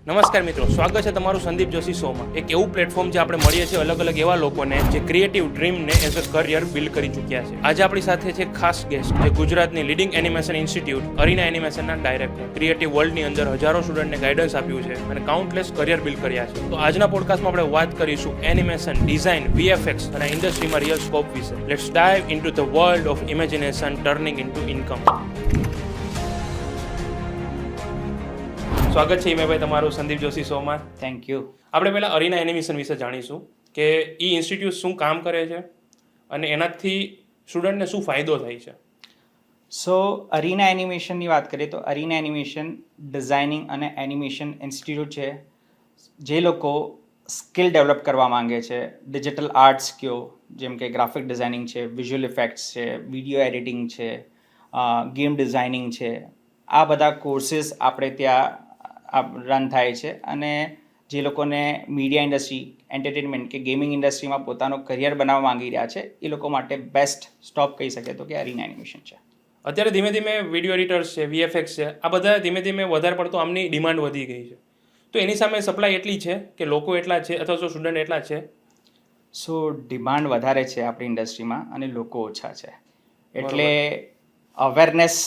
નમસ્કાર મિત્રો, સ્વાગત છે તમારું સંદીપ જોશી શોમાં. એક એવું પ્લેટફોર્મ જે આપણે મળીએ છીએ અલગ અલગ એવા લોકોને જે ક્રિએટિવ ડ્રીમને એઝ અ કરિયર બિલ્ડ કરી ચૂક્યા છે. આજે આપણી સાથે છે ખાસ ગેસ્ટ જે ગુજરાતની લીડિંગ એનિમેશન ઇન્સ્ટિટ્યૂટ અરીના એનિમેશનના ડાયરેક્ટર. ક્રિએટિવ વર્લ્ડની અંદર હજારો સ્ટુડન્ટને ગાઈડન્સ આપ્યું છે અને કાઉન્ટલેસ કરિયર બિલ્ડ કર્યા છે. તો આજના પોડકાસ્ટમાં આપણે વાત કરીશું એનિમેશન, ડિઝાઇન, VFX અને ઇન્ડસ્ટ્રીમાં રિયલ સ્કોપ વિશે. Let's dive into the world of imagination turning into income. સ્વાગત છે હિમેભાઈ તમારું સંદીપ જોશી શોમાં. Thank you. આપણે પહેલાં અરીના એનિમેશન વિશે જાણીશું કે એ ઇન્સ્ટિટ્યૂટ શું કામ કરે છે અને એનાથી સ્ટુડન્ટને શું ફાયદો થાય છે. સો અરીના એનિમેશનની વાત કરીએ તો અરીના એનિમેશન ડિઝાઇનિંગ અને એનિમેશન ઇન્સ્ટિટ્યૂટ છે જે લોકો સ્કિલ ડેવલપ કરવા માંગે છે. ડિજિટલ આર્ટ્સ કયો, જેમ કે ગ્રાફિક ડિઝાઇનિંગ છે, વિઝ્યુઅલ ઇફેક્ટ્સ છે, વિડીયો એડિટિંગ છે, ગેમ ડિઝાઇનિંગ છે, આ બધા કોર્સીસ આપણે ત્યાં રન થાય છે. અને જે લોકોને મીડિયા ઇન્ડસ્ટ્રી, એન્ટરટેનમેન્ટ કે ગેમિંગ ઇન્ડસ્ટ્રીમાં પોતાનો કરિયર બનાવવા માંગી રહ્યા છે એ લોકો માટે બેસ્ટ સ્ટોપ કહી શકે તો કે અરીના એનિમેશન છે. અત્યારે ધીમે ધીમે વિડીયો એડિટર્સ છે, VFX છે, આ બધા ધીમે ધીમે વધારે પડતો આમની ડિમાન્ડ વધી ગઈ છે. તો એની સામે સપ્લાય એટલી છે કે લોકો એટલા છે અથવા તો સ્ટુડન્ટ એટલા છે. સો ડિમાન્ડ વધારે છે આપણી ઇન્ડસ્ટ્રીમાં અને લોકો ઓછા છે, એટલે અવેરનેસ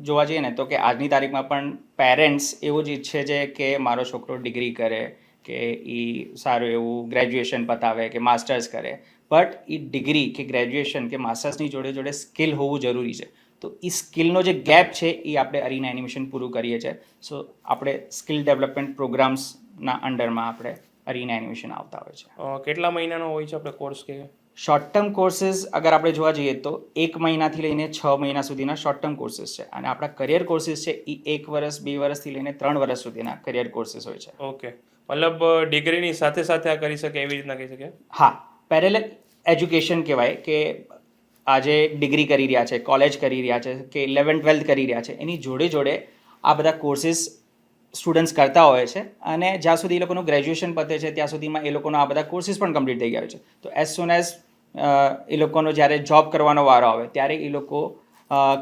જોવા જઈએ ને તો કે આજની તારીખમાં પણ પેરેન્ટ્સ એવું જ ઈચ્છે છે કે મારો છોકરો ડિગ્રી કરે, કે એ સારું એવું ગ્રેજ્યુએશન પતાવે કે માસ્ટર્સ કરે, બટ એ ડિગ્રી કે ગ્રેજ્યુએશન કે માસ્ટર્સની જોડે જોડે સ્કિલ હોવું જરૂરી છે. તો એ સ્કિલનો જે ગેપ છે એ આપણે અરીના એનિમેશન પૂરું કરીએ છીએ. સો આપણે સ્કિલ ડેવલપમેન્ટ પ્રોગ્રામ્સના અંડરમાં આપણે અરીના એનિમેશન આવતા હોય છે. કેટલા મહિનાનો હોય છે આપણે કોર્સ કે? શોર્ટ ટર્મ કોર્સીસ અગર આપણે જોવા જઈએ તો 1 મહિનાથી લઈને 6 મહિના સુધીના શોર્ટ ટર્મ કોર્સીસ છે. અને આપણા કરિયર કોર્સીસ છે એ 1 વર્ષ, 2 વર્ષથી લઈને 3 વર્ષ સુધીના કરિયર કોર્સીસ હોય છે. ઓકે, મતલબ ડિગ્રીની સાથે સાથે આ કરી શકે એવી રીતના કહી શકે. હા, પેરેલલ એજ્યુકેશન કહેવાય કે આજે ડિગ્રી કરી રહ્યા છે, કોલેજ કરી રહ્યા છે કે 11th-12th કરી રહ્યા છે, એની જોડે જોડે આ બધા કોર્સીસ સ્ટુડન્ટ્સ કરતા હોય છે. અને જ્યાં સુધી એ લોકોનું ગ્રેજ્યુએશન પતે છે ત્યાં સુધીમાં એ લોકોનો આ બધા કોર્સીસ પણ કમ્પ્લીટ થઈ ગયા હોય છે. તો એઝ સુન એઝ એ લોકોનો જ્યારે જોબ કરવાનો વારો આવે ત્યારે એ લોકો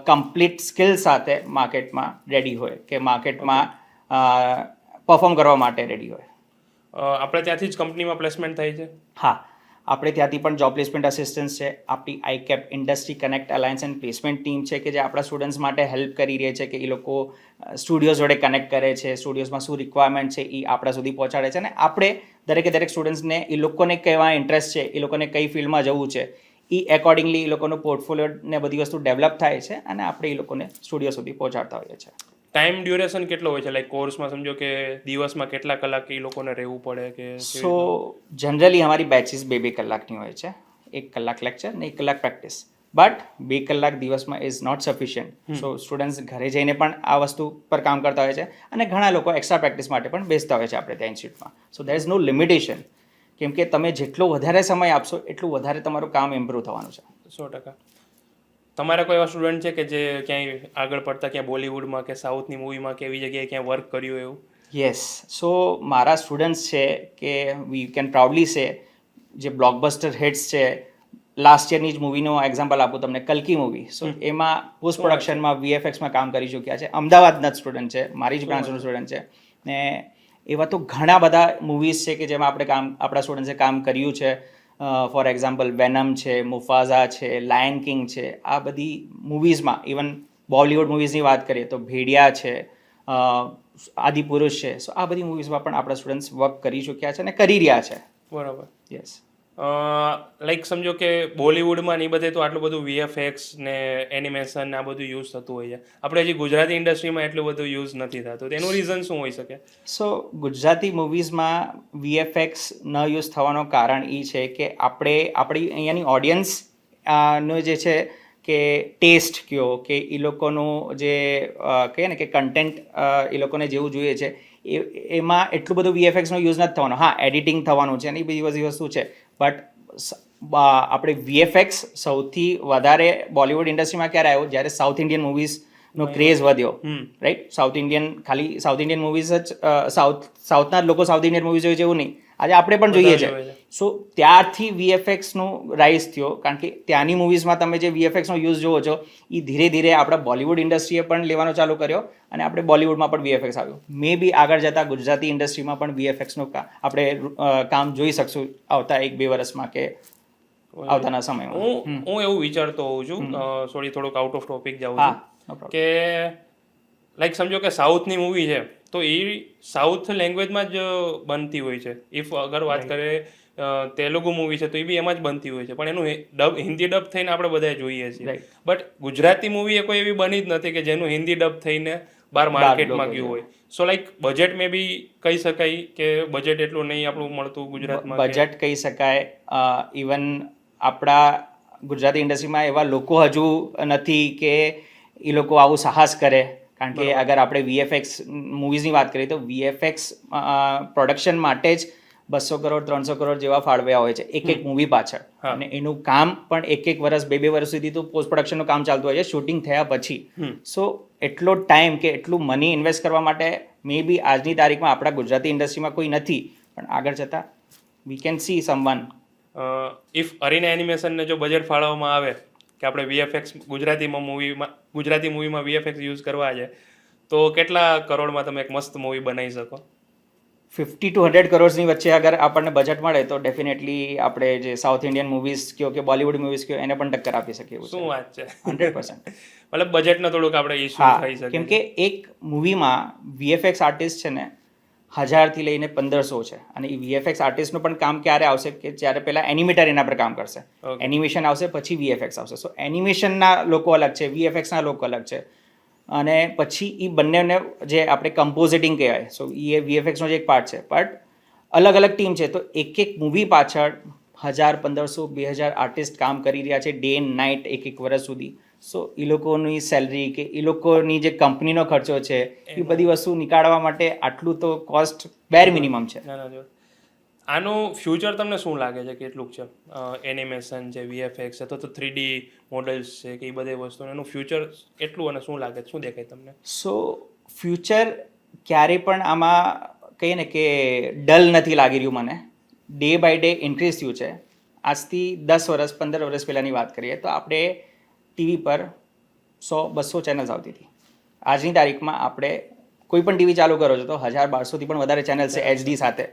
કમ્પ્લીટ સ્કિલ સાથે માર્કેટમાં રેડી હોય કે માર્કેટમાં પરફોર્મ કરવા માટે રેડી હોય. આપણે ત્યાંથી જ કંપનીમાં પ્લેસમેન્ટ થાય છે. હા, આપણે ત્યાંથી પણ જોબ પ્લેસમેન્ટ આસિસ્ટન્સ છે. આપણી ICAP industry connect alliance and placement team છે કે જે આપણા સ્ટુડન્ટ્સ માટે હેલ્પ કરી રહી છે કે એ લોકો સ્ટુડિયોઝ જોડે કનેક્ટ કરે છે, સ્ટુડિયોઝમાં શું રિક્વાયરમેન્ટ છે એ આપણા સુધી પહોંચાડે છે. અને આપણે દરેક સ્ટુડન્ટ્સને એ લોકોને કેવા ઇન્ટરેસ્ટ છે, એ લોકોને કઈ ફિલ્ડમાં જવું છે, એ એકોર્ડિંગલી એ લોકોનો પોર્ટફોલિયો ને બધી વસ્તુ ડેવલપ થાય છે અને આપણે એ લોકોને સ્ટુડિયો સુધી પહોંચાડતા હોઈએ છીએ. ટાઈમ ડ્યુરેશન કેટલો હોય છે? લાઈક કોર્સમાં સમજો કે દિવસમાં કેટલા કલાક એ લોકોને રહેવું પડે કે? સો જનરલી અમારી બેચીસ 2-2 કલાકની હોય છે. 1 કલાક લેક્ચર ને 1 કલાક પ્રેક્ટિસ. બટ 2 કલાક દિવસમાં is not sufficient. So students ઘરે જઈને પણ આ વસ્તુ પર કામ કરતા હોય છે અને ઘણા લોકો એક્સ્ટ્રા પ્રેક્ટિસ માટે પણ બેસતા હોય છે આપણે ત્યાં ઇન્સ્ટિટ્યૂટમાં. સો દેર ઇઝ નો લિમિટેશન, કેમ કે તમે જેટલો વધારે સમય આપશો એટલું વધારે તમારું કામ ઇમ્પ્રૂવ થવાનું છે. 100%. તમારા કોઈ એવા સ્ટુડન્ટ છે કે જે ક્યાંય આગળ પડતા ક્યાં બોલિવૂડમાં કે સાઉથની મૂવીમાં કે એવી જગ્યાએ ક્યાં વર્ક કર્યું એવું? યસ. સો મારા સ્ટુડન્ટ્સ છે કે વી કેન પ્રાઉડલી સે જે બ્લોકબસ્ટર હિટ્સ છે. લાસ્ટ યરની જ મૂવીનો એક્ઝામ્પલ આપું તમને, કલ્કી મૂવી. સો એમાં પોસ્ટ પ્રોડક્શનમાં VFXમાં કામ કરી ચૂક્યા છે. અમદાવાદના જ સ્ટુડન્ટ છે, મારી જ બ્રાન્ચનો સ્ટુડન્ટ છે. ને એવા તો ઘણા બધા મૂવીઝ છે કે જેમાં આપણા સ્ટુડન્ટ્સે કામ કર્યું છે. ફોર એક્ઝામ્પલ વેનમ છે, મુફાઝા છે, લાયન કિંગ છે. આ બધી મૂવીઝમાં, ઇવન બોલિવૂડ મૂવીઝની વાત કરીએ તો ભેડિયા છે, આદિપુરુષ છે. સો આ બધી મૂવીઝમાં પણ આપણા સ્ટુડન્ટ્સ વર્ક કરી ચૂક્યા છે અને કરી રહ્યા છે. બરાબર. યસ. લાઈક સમજો કે બોલિવૂડમાં ને એ બધે તો આટલું બધું VFX ને એનિમેશન ને આ બધું યુઝ થતું હોય છે. આપણે હજી ગુજરાતી ઇન્ડસ્ટ્રીમાં એટલું બધું યુઝ નથી થતું. તેનું રીઝન શું હોઈ શકે? સો ગુજરાતી મૂવીઝમાં VFX ન યુઝ થવાનું કારણ એ છે કે આપણી અહીંયાની ઓડિયન્સ નો જે છે કે ટેસ્ટ કયો કે એ લોકોનું જે કહીએ ને કે કન્ટેન્ટ એ લોકોને જેવું જોઈએ છે એમાં એટલું બધું VFXનો યુઝ નથી થવાનો. હા, એડિટિંગ થવાનું છે અને એ બધી વસ્તુ છે, બટ આપણે VFX સૌથી વધારે બોલિવૂડ ઇન્ડસ્ટ્રીમાં ક્યારે આવ્યો? જ્યારે સાઉથ ઇન્ડિયન મૂવીઝ નો ક્રેઝ વધ્યો હમ. રાઈટ. સાઉથ ઇન્ડિયન મૂવીઝ જ સાઉથના લોકો સાઉથ ઇન્ડિયન મૂવીઝ જોઈએ છે એવું નહીં, આજે આપણે પણ જોઈએ છે. જોઈએ છે. સો ત્યારથી વીએફએક્સનું રાઇઝ થયો, કારણ કે ત્યાંની મૂવીઝમાં તમે જે વીએફએક્સનો યુઝ જોવો છો એ ધીરે ધીરે આપણા બોલિવૂડ ઇન્ડસ્ટ્રીએ પણ લેવાનો ચાલુ કર્યો અને આપણે બોલિવૂડમાં પણ વીએફએક્સ આવ્યું. મે બી આગળ જતાં ગુજરાતી ઇન્ડસ્ટ્રીમાં પણ વીએફએક્સનું આપણે કામ જોઈ શકશું આવતા 1-2 વર્ષમાં કે આવતાના સમયમાં. હું એવું વિચારતો હોઉં છું, સોરી થોડુંક આઉટ ઓફ ટોપિક જાઉં હા, છું, no problem. કે લાઈક સમજો કે સાઉથની મૂવી છે તો એ સાઉથ લેંગ્વેજમાં જ બનતી હોય છે. ઇફ અગર વાત કરીએ તેલુગુ મૂવી છે તો એ બી એમાં જ બનતી હોય છે, પણ એનું હિન્દી ડબ થઈને આપણે બધા જોઈએ છીએ. Right. બટ ગુજરાતી મૂવી એ કોઈ એવી બની જ નથી કે જેનું હિન્દી ડબ થઈને બહાર માર્કેટમાં ગયું હોય. સો લાઈક બજેટ મે બી કહી શકાય કે બજેટ એટલું નહીં આપણું મળતું ગુજરાતમાં. બજેટ કહી શકાય. ઇવન આપણા ગુજરાતી ઇન્ડસ્ટ્રીમાં એવા લોકો હજુ નથી કે એ લોકો આવું સાહસ કરે. કારણ કે અગર આપણે વીએફએક્સ મૂવીઝની વાત કરીએ તો વીએફએક્સ પ્રોડક્શન માટે જ 200 કરોડ 300 કરોડ જેવા ફાળવ્યા હોય છે એક મૂવી પાછળ. અને એનું કામ પણ 1 વર્ષ 2 વર્ષ સુધી તો પોસ્ટ પ્રોડક્શનનું કામ ચાલતું હોય છે શૂટિંગ થયા પછી. સો એટલો ટાઈમ કે એટલું મની ઇન્વેસ્ટ કરવા માટે મે બી આજની તારીખમાં આપણા ગુજરાતી ઇન્ડસ્ટ્રીમાં કોઈ નથી, પણ આગળ જતાં we can see someone. If Arena એનિમેશનને જો બજેટ ફાળવવામાં આવે કે આપણે વીએફએક્સ ગુજરાતી મૂવીમાં વીએફએક્સ યુઝ કરવા છે તો કેટલા કરોડમાં તમે એક મસ્ત મૂવી બનાવી શકો? 50 to 100 કરોડની વચ્ચે અગર આપણને બજેટ મળે તો ડેફિનેટલી આપણે જે સાઉથ ઇન્ડિયન મૂવીઝ કયો કે બોલિવૂડ મૂવીઝ કયો એને પણ ટક્કર આપી શકીએ. શું વાત છે! 100%. મતલબ બજેટનો થોડુંક આપણે ઇશ્યુ થઈ શકે. કેમ કે એક મૂવીમાં વીએફએક્સ આર્ટિસ્ટ છે ને 1000 થી લઈને 1500 છે, અને એ વીએફએક્સ આર્ટિસ્ટનું પણ કામ ક્યારે આવશે કે જ્યારે પહેલાં એનિમેટર એના પર કામ કરશે, એનિમેશન આવશે પછી વીએફએક્સ આવશે. સો એનિમેશનના લોકો અલગ છે, વીએફએક્સના લોકો અલગ છે, અને પછી એ બંનેને જે આપણે કમ્પોઝિટિંગ કહેવાય, સો એ વીએફએક્સનો જ એક પાર્ટ છે, બટ અલગ અલગ ટીમ છે. તો એક મૂવી પાછળ 1000, 1500, 2000 આર્ટિસ્ટ કામ કરી રહ્યા છે ડે એન્ડ નાઇટ એક વર્ષ સુધી. સો એ લોકોની સેલરી કે એ લોકોની જે કંપનીનો ખર્ચો છે એ બધી વસ્તુ નીકાળવા માટે આટલું તો કોસ્ટ બેર મિનિમમ છે. આનું ફ્યુચર તમને શું લાગે છે કેટલું છે? એનિમેશન છે, વીએફએક્સ છે, તો 3D મોડલ્સ છે કે એ બધી વસ્તુ, એનું ફ્યુચર કેટલું અને શું લાગે, શું દેખાય તમને? સો ફ્યુચર ક્યારેય પણ આમાં કહીએ ને કે ડલ નથી લાગી રહ્યું મને. ડે બાય ડે ઇન્ક્રીઝ થયું છે. આજથી 10 વર્ષ 15 વર્ષ પહેલાંની વાત કરીએ તો આપણે ટીવી પર 100-200 ચેનલ્સ આવતી હતી. આજની તારીખમાં આપણે કોઈ પણ ટીવી ચાલુ કરો છો તો 1000-1200થી પણ વધારે ચેનલ્સ છે એચડી સાથે.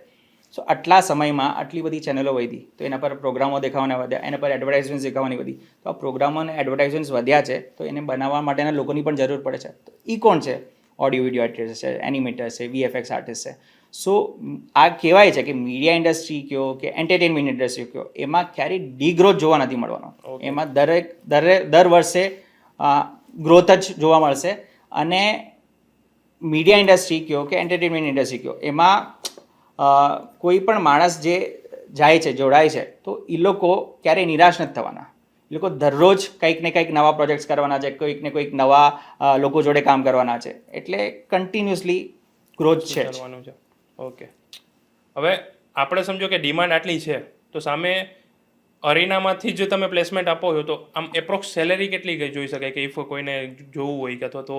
સો આટલા સમયમાં આટલી બધી ચેનલો વધી તો એના પર પ્રોગ્રામો દેખાવાના વધ્યા, એના પર એડવર્ટાઇઝમેન્ટ દેખાવાની વધી. તો આ પ્રોગ્રામો અને એડવર્ટાઇઝમેન્ટ વધ્યા છે તો એને બનાવવા માટેના લોકોની પણ જરૂર પડે છે. તો એ કોણ છે? ઓડિયો વિડીયો આર્ટિસ્ટ છે, એનિમેટર છે, વીએફએક્સ આર્ટિસ્ટ છે. સો આ કહેવાય છે કે મીડિયા ઇન્ડસ્ટ્રી કયો કે એન્ટરટેનમેન્ટ ઇન્ડસ્ટ્રી કયો, એમાં ક્યારેય ડીગ્રોથ જોવા નથી મળવાનો. એમાં દર વર્ષે ગ્રોથ જ જોવા મળશે. અને મીડિયા ઇન્ડસ્ટ્રી કયો કે એન્ટરટેનમેન્ટ ઇન્ડસ્ટ્રી કયો, એમાં કોઈ પણ માણસ જે જાય છે, જોડાય છે, તો એ લોકો ક્યારેય નિરાશ નથી થવાના. એ લોકો દરરોજ કંઈક ને કંઈક નવા પ્રોજેક્ટ્સ કરવાના છે, કોઈક ને કોઈક નવા લોકો જોડે કામ કરવાના છે, એટલે કન્ટિન્યુઅસલી ગ્રોથ છે કરવાનું છે. ઓકે, હવે આપણે સમજો કે ડિમાન્ડ આટલી છે તો સામે અરીનામાંથી જો તમે પ્લેસમેન્ટ આપો છો તો આમ એપ્રોક્સ સેલેરી કેટલી જોઈ શકાય કે ઇફ કોઈને જોવું હોય કે અથવા તો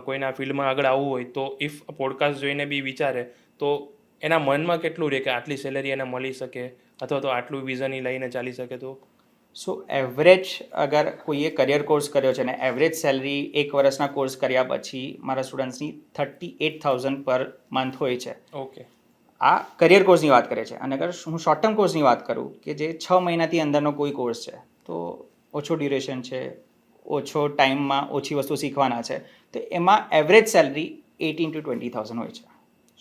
કોઈના ફિલ્ડમાં આગળ આવવું હોય તો ઇફ પોડકાસ્ટ જોઈને બી વિચારે તો એના મનમાં કેટલું રહે કે આટલી સેલેરી એને મળી શકે અથવા તો આટલું વિઝન લઈને ચાલી શકે? તો સો એવરેજ અગર કોઈએ કરિયર કોર્સ કર્યો છે ને એવરેજ સેલરી 1 વર્ષના કોર્સ કર્યા પછી મારા સ્ટુડન્ટ્સની 38,000 પર મંથ હોય છે. ઓકે, આ કરિયર કોર્સની વાત કરે છે. અને અગર હું શોર્ટ ટર્મ કોર્સની વાત કરું કે જે 6 મહિનાથી અંદરનો કોઈ કોર્સ છે તો ઓછો ડ્યુરેશન છે, ઓછો ટાઈમમાં ઓછી વસ્તુ શીખવાના છે, તો એમાં એવરેજ સેલરી 18,000 to 20,000 હોય છે.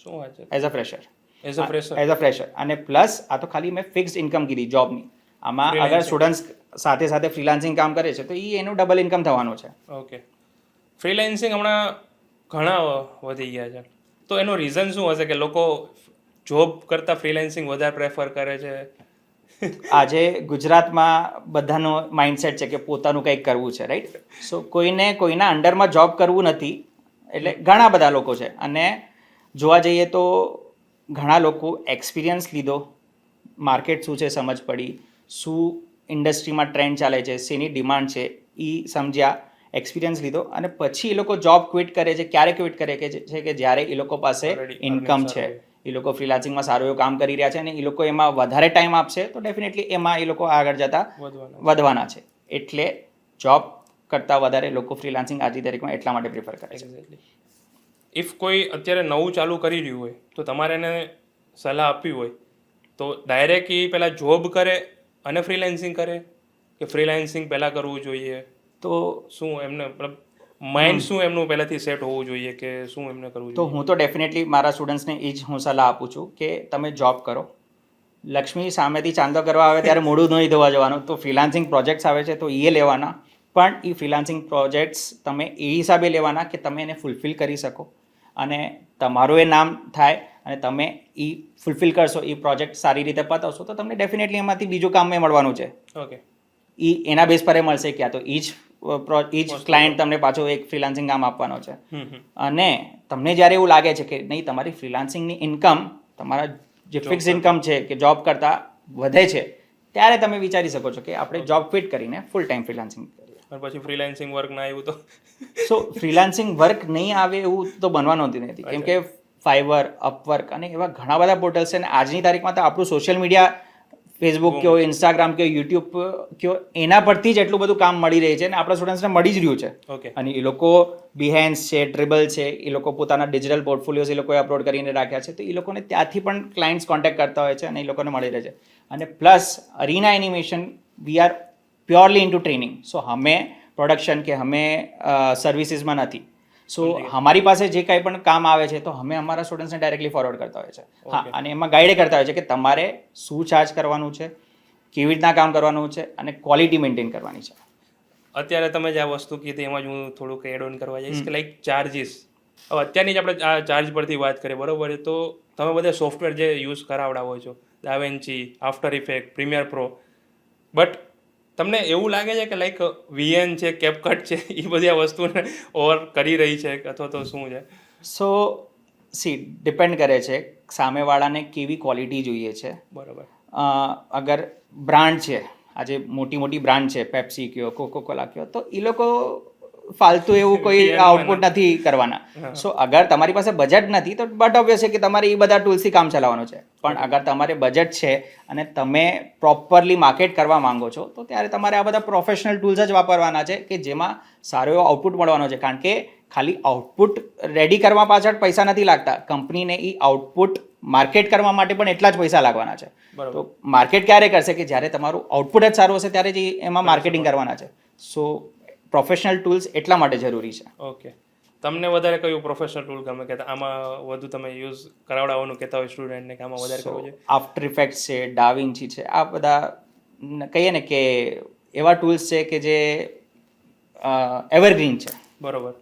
શું વાત છે? As a fresher. અને પ્લસ આ તો ખાલી મેં ફિક્સ્ડ ઇન્કમ કીધી જોબની. આમાં અગર સ્ટુડન્ટ્સ સાથે સાથે ફ્રીલાન્સિંગ કામ કરે છે તો એ એનું ડબલ ઇન્કમ થવાનું છે. ઓકે, ફ્રીલાન્સિંગ હમણાં ઘણા વધી ગયા છે, તો એનું રીઝન શું હશે કે લોકો જોબ કરતાં ફ્રીલાન્સિંગ વધારે પ્રેફર કરે છે? આજે ગુજરાતમાં બધાનો માઇન્ડસેટ છે કે પોતાનું કંઈક કરવું છે, રાઈટ? સો કોઈને કોઈના અંડરમાં જોબ કરવું નથી, એટલે ઘણા બધા લોકો છે. અને જોવા જઈએ તો ઘણા લોકો એક્સપિરિયન્સ લીધો, માર્કેટ શું છે સમજ પડી, શું ઇન્ડસ્ટ્રીમાં ટ્રેન્ડ ચાલે છે, શેની ડિમાન્ડ છે એ સમજ્યા, એક્સપિરિયન્સ લીધો અને પછી એ લોકો જોબ ક્વિટ કરે છે. ક્યારે ક્વિટ કરે છે કે જ્યારે એ લોકો પાસે Already ઇન્કમ earning છે, સારું એ લોકો ફ્રીલાન્સિંગમાં સારું એવું કામ કરી રહ્યા છે અને એ લોકો એમાં વધારે ટાઈમ આપશે તો ડેફિનેટલી એમાં એ લોકો આગળ જતા વધવાના છે. એટલે જોબ કરતાં વધારે લોકો ફ્રીલાન્સિંગ આજની તારીખમાં એટલા માટે પ્રિફર કરે છે. એક્ઝેક્ટલી. ઇફ કોઈ અત્યારે નવું ચાલુ કરી રહ્યું હોય તો તમારે એને સલાહ આપવી હોય તો ડાયરેક્ટ એ પહેલાં જોબ કરે અને ફ્રીલાન્સિંગ કરે કે ફ્રીલાન્સિંગ પહેલાં કરવું જોઈએ? તો શું એમને મતલબ માઇન્ડ શું એમનું પહેલાંથી સેટ હોવું જોઈએ કે શું એમને કરવું તો જોઈએ? હું તો ડેફિનેટલી મારા સ્ટુડન્ટ્સને એ જ હું સલાહ આપું છું કે તમે જોબ કરો. લક્ષ્મી સામેથી ચાંદો કરવા આવે ત્યારે મોઢું નહીં ધોવા જવાનું. તો ફ્રીલાન્સિંગ પ્રોજેક્ટ્સ આવે છે તો એ લેવાના, પણ એ ફ્રીલાન્સિંગ પ્રોજેક્ટ્સ તમે એ હિસાબે લેવાના કે તમે એને ફૂલફિલ કરી શકો અને તમારું એ નામ થાય અને તમે એ ફૂલફિલ કરશો, એ પ્રોજેક્ટ સારી રીતે પતાવશો તો તમને ડેફિનેટલી એમાંથી બીજું કામ મળવાનું છે. ઓકે. એના બેઝ પર એ મળશે ક્યાં તો એ જ ક્લાયન્ટ તમને પાછો એક ફ્રીલાન્સિંગ કામ આપવાનો છે. અને તમને જ્યારે એવું લાગે છે કે નહીં તમારી ફ્રીલાન્સિંગની ઇન્કમ તમારા જે ફિક્સ ઇન્કમ છે કે જોબ કરતાં વધે છે, ત્યારે તમે વિચારી શકો છો કે આપણે જોબ ક્વિટ કરીને ફૂલ ટાઈમ ફ્રીલાન્સિંગ કરીએ. અને પછી ફ્રીલાન્સિંગ વર્ક ના આવ્યું તો? સો ફ્રીલાન્સિંગ વર્ક નહીં આવે એવું તો બનવાનું નથી, કેમ કે ફાઈવર, અપવર્ક અને એવા ઘણા બધા પોર્ટલ્સ છે અને આજની તારીખમાં તો આપણું સોશિયલ મીડિયા, ફેસબુક કયો, ઇન્સ્ટાગ્રામ કયો, યુટ્યુબ કયો, એના પરથી જ એટલું બધું કામ મળી રહે છે અને આપણા સ્ટુડન્ટ્સને મળી જ રહ્યું છે. ઓકે. અને એ લોકો બિહેન્સ છે, ડ્રિબલ છે, એ લોકો પોતાના ડિજિટલ પોર્ટફોલિયોઝ એ લોકોએ અપલોડ કરીને રાખ્યા છે, તો એ લોકોને ત્યાંથી પણ ક્લાયન્ટ્સ કોન્ટેક્ટ કરતા હોય છે અને એ લોકોને મળી રહે છે. અને plus Arena animation we are purely into training. So અમે પ્રોડક્શન કે અમે સર્વિસીસમાં નથી. સો અમારી પાસે જે કાંઈ પણ કામ આવે છે તો અમે અમારા સ્ટુડન્ટ્સને ડાયરેક્ટલી ફોરવર્ડ કરતા હોય છે. હા, અને એમાં ગાઈડ કરતા હોય છે કે તમારે શું ચાર્જ કરવાનું છે, કેવી રીતના કામ કરવાનું છે અને ક્વોલિટી મેન્ટેન કરવાની છે. અત્યારે તમે જે આ વસ્તુ કીધી એમાં જ હું થોડુંક એડ ઓન કરવા જઈશ કે લાઈક ચાર્જીસ. હવે અત્યારની જ આપણે આ ચાર્જ પરથી વાત કરીએ, બરોબર છે? તો તમે બધા સોફ્ટવેર જે યુઝ કરાવડાવો છો, DaVinci, After Effect, Premiere Pro, but તમને એવું લાગે છે કે લાઈક VN છે, કેપકટ છે, એ બધી આ વસ્તુને ઓવર કરી રહી છે અથવા તો શું છે? સો ડિપેન્ડ કરે છે સામેવાળાને કેવી ક્વોલિટી જોઈએ છે. બરોબર. અગર બ્રાન્ડ છે, આજે મોટી મોટી બ્રાન્ડ છે, પેપ્સી કયો, કોકોકોલા કયો, તો એ લોકો ફાલતુ એવું કોઈ આઉટપુટ નથી કરવાના. સો અગર તમારી પાસે બજેટ નથી તો બટ ઓબ્વિયસ છે કે તમારે એ બધા ટૂલ્સથી કામ ચલાવવાનું છે. પણ અગર તમારે બજેટ છે અને તમે પ્રોપરલી માર્કેટ કરવા માંગો છો તો ત્યારે તમારે આ બધા પ્રોફેશનલ ટૂલ્સ જ વાપરવાના છે કે જેમાં સારો એવો આઉટપુટ મળવાનો છે. કારણ કે ખાલી આઉટપુટ રેડી કરવા પાછળ પૈસા નથી લાગતા, કંપનીને એ આઉટપુટ માર્કેટ કરવા માટે પણ એટલા જ પૈસા લાગવાના છે. તો માર્કેટ ક્યારે કરશે કે જ્યારે તમારું આઉટપુટ જ સારું હશે ત્યારે જ એમાં માર્કેટિંગ કરવાના છે. સો પ્રોફેશનલ ટૂલ્સ એટલા માટે જરૂરી છે. ઓકે. તમને વધારે કયું પ્રોફેશનલ ટૂલ ગમે કે આમાં વધુ તમે યુઝ કરાવડાવવાનું કહેતા હોય સ્ટુડન્ટને કે આમાં વધારે કરવું છે? આફ્ટર ઇફેક્ટ છે, ડાવિન્ચી છે, આ બધા કહીએ ને કે એવા ટૂલ્સ છે કે જે એવરગ્રીન છે. બરોબર.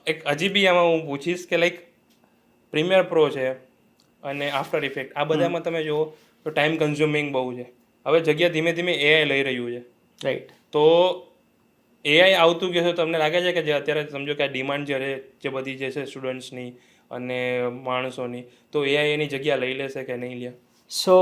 એક હજી બી આમાં હું પૂછીશ કે લાઈક પ્રીમિયર પ્રો છે અને આફ્ટર ઇફેક્ટ, આ બધામાં તમે જુઓ તો ટાઈમ કન્ઝ્યુમિંગ બહુ છે. હવે જગ્યા ધીમે ધીમે AI લઈ રહ્યું છે, રાઈટ? તો AI આવતું કે તમને લાગે છે કે જે અત્યારે સમજો કે આ ડિમાન્ડ જે બધી જે છે સ્ટુડન્ટ્સની અને માણસોની, તો AI એની જગ્યા લઈ લેશે કે નહીં લે? સો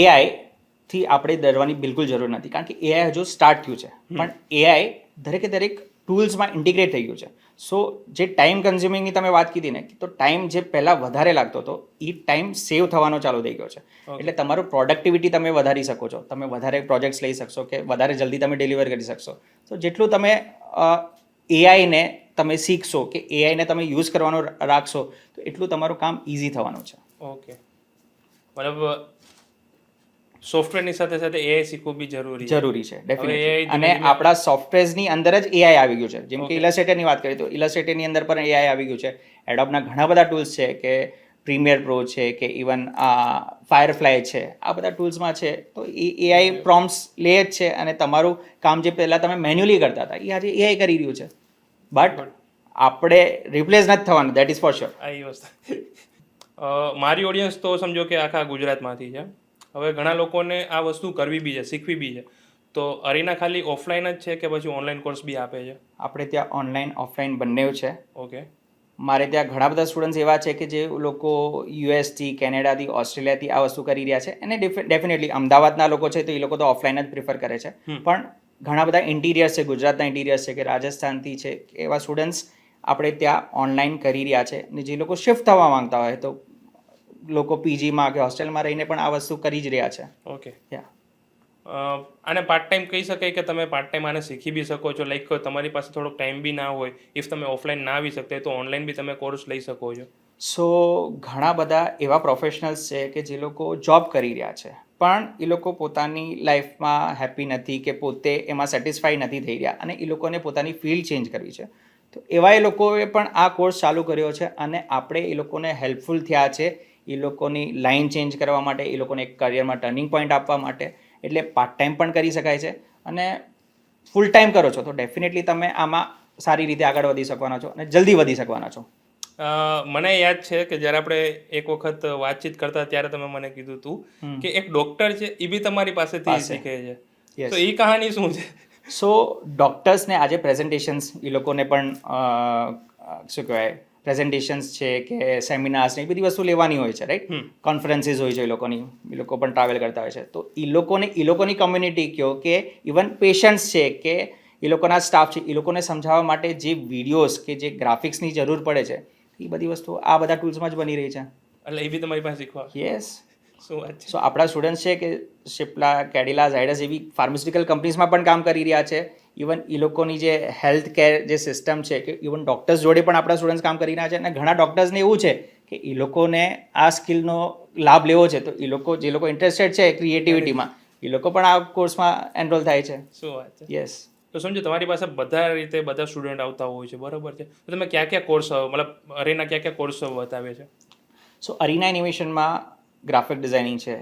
એઆઈથી આપણે ડરવાની બિલકુલ જરૂર નથી, કારણ કે AI હજુ સ્ટાર્ટ થયું છે, પણ AI દરેકે દરેક ટૂલ્સમાં ઇન્ટિગ્રેટ થઈ ગયું છે. સો જે ટાઈમ કન્ઝ્યુમિંગની તમે વાત કીધી ને, તો ટાઈમ જે પહેલાં વધારે લાગતો હતો એ ટાઈમ સેવ થવાનો ચાલુ થઈ ગયો છે. એટલે તમારું પ્રોડક્ટિવિટી તમે વધારી શકો છો, તમે વધારે પ્રોજેક્ટ્સ લઈ શકશો કે વધારે જલ્દી તમે ડિલિવર કરી શકશો. તો જેટલું તમે એઆઈને તમે શીખશો કે એઆઈને તમે યુઝ કરવાનું રાખશો તો એટલું તમારું કામ ઇઝી થવાનું છે. ઓકે. મતલબ સોફ્ટવેરની સાથે સાથે AI શીખવું બી જરૂરી છે ડેફિનેટલી. અને આપણા સોફ્ટવેર્સની અંદર જ AI આવી ગયું છે. જેમ કે ઇલસ્ટ્રેટરની વાત કરીએ તો ઇલસ્ટ્રેટરની અંદર પણ AI આવી ગયું છે. એડોબના ઘણા બધા ટૂલ્સ છે કે પ્રીમિયર પ્રો છે કે ઇવન ફાયરફ્લાય છે, આ બધા ટૂલ્સમાં છે. તો એ AI પ્રોમ્પ્ટ્સ લે જ છે અને તમારું કામ જે પહેલાં તમે મેન્યુઅલી કરતા હતા એ આજે AI કરી રહ્યું છે. બટ આપણે રિપ્લેસ નથી થવાનું, દેટ ઇઝ ફોર શ્યોર. આ એ વસ્તુ. મારી ઓડિયન્સ તો સમજો કે આખા ગુજરાતમાંથી છે. હવે ઘણા લોકોને આ વસ્તુ કરવી બી છે, શીખવી બી છે, તો અરીના ખાલી ઓફલાઈન જ છે કે પછી ઓનલાઈન કોર્સ બી આપે છે? આપણે ત્યાં ઓનલાઈન ઓફલાઈન બંને છે. ઓકે. મારે ત્યાં ઘણા બધા સ્ટુડન્ટ્સ એવા છે કે જે લોકો યુએસથી, કેનેડાથી, ઓસ્ટ્રેલિયાથી આ વસ્તુ કરી રહ્યા છે. અને ડેફિનેટલી અમદાવાદના લોકો છે તો એ લોકો તો ઓફલાઈન જ પ્રિફર કરે છે. પણ ઘણા બધા ઇન્ટિરિયર્સ છે, ગુજરાતના ઇન્ટિરિયર્સ છે કે રાજસ્થાનથી છે, એવા સ્ટુડન્ટ્સ આપણે ત્યાં ઓનલાઈન કરી રહ્યા છે. ને જે લોકો શિફ્ટ થવા માંગતા હોય તો લોકો પીજીમાં કે હોસ્ટેલમાં રહીને પણ આ વસ્તુ કરી જ રહ્યા છે. ઓકે. યા આને પાર્ટ ટાઈમ કહી શકાય કે તમે પાર્ટ ટાઈમ આને શીખી બી શકો છો, લાઈક તમારી પાસે થોડોક ટાઈમ બી ના હોય, ઇફ તમે ઓફલાઈન ના આવી શકતા હોય તો ઓનલાઈન બી તમે કોર્સ લઈ શકો છો. સો ઘણા બધા એવા પ્રોફેશનલ્સ છે કે જે લોકો જોબ કરી રહ્યા છે પણ એ લોકો પોતાની લાઈફમાં હેપી નથી કે પોતે એમાં સેટિસ્ફાઈ નથી થઈ રહ્યા અને એ લોકોને પોતાની ફિલ્ડ ચેન્જ કરવી છે. તો એવા એ લોકોએ પણ આ કોર્સ ચાલુ કર્યો છે અને આપણે એ લોકોને હેલ્પફુલ થયા છે એ લોકોની લાઈન ચેન્જ કરવા માટે, એ લોકોને એક કરિયરમાં ટર્નિંગ પોઈન્ટ આપવા માટે. એટલે પાર્ટ ટાઈમ પણ કરી શકાય છે અને ફૂલ ટાઈમ કરો છો તો ડેફિનેટલી તમે આમાં સારી રીતે આગળ વધી શકવાના છો અને જલ્દી વધી શકવાના છો. મને યાદ છે કે જ્યારે આપણે એક વખત વાતચીત કરતા ત્યારે તમે મને કીધું હતું કે એક ડોક્ટર છે એ બી તમારી પાસેથી શીખે છે. તો એ કહાની શું છે? સો ડૉક્ટર્સને આજે પ્રેઝન્ટેશન્સ એ લોકોને પણ શું કહેવાય પ્રેઝન્ટેશન્સ છે કે સેમિનાર્સ ને એ બધી વસ્તુ લેવાની હોય છે, રાઈટ? કોન્ફરન્સીસ હોય છે એ લોકોની, એ લોકો પણ ટ્રાવેલ કરતા હોય છે. તો એ લોકોની કમ્યુનિટી કહો કે ઇવન પેશન્ટ્સ છે કે એ લોકોના સ્ટાફ છે, એ લોકોને સમજાવવા માટે જે વિડીયોઝ કે જે ગ્રાફિક્સની જરૂર પડે છે એ બધી વસ્તુ આ બધા ટૂલ્સમાં જ બની રહી છે. એટલે એ બી તમારી પાસે શીખવા? યસ. શું વાત છે? સો આપણા સ્ટુડન્ટ્સ છે કે શિપ્લા, કેડિલા, ઝાયડસ એવી ફાર્માસ્યુટિકલ કંપનીઝમાં પણ કામ કરી રહ્યા છે. ઇવન એ લોકોની જે હેલ્થ કેર જે સિસ્ટમ છે કે ઇવન ડૉક્ટર્સ જોડે પણ આપણા સ્ટુડન્ટ્સ કામ કરી રહ્યા છે. અને ઘણા ડૉક્ટર્સને એવું છે કે એ લોકોને આ સ્કિલનો લાભ લેવો છે તો એ લોકો જે લોકો ઇન્ટરેસ્ટેડ છે ક્રિએટિવિટીમાં એ લોકો પણ આ કોર્સમાં એનરોલ થાય છે. શું વાત છે? યસ. તો સમજો તમારી પાસે બધા રીતે બધા સ્ટુડન્ટ આવતા હોય છે, બરાબર છે? તો તમે ક્યાં ક્યાં કોર્સ મતલબ અરેના ક્યાં ક્યાં કોર્સ બતાવે છે? સો અરીના એનિમેશનમાં ગ્રાફિક ડિઝાઇનિંગ છે,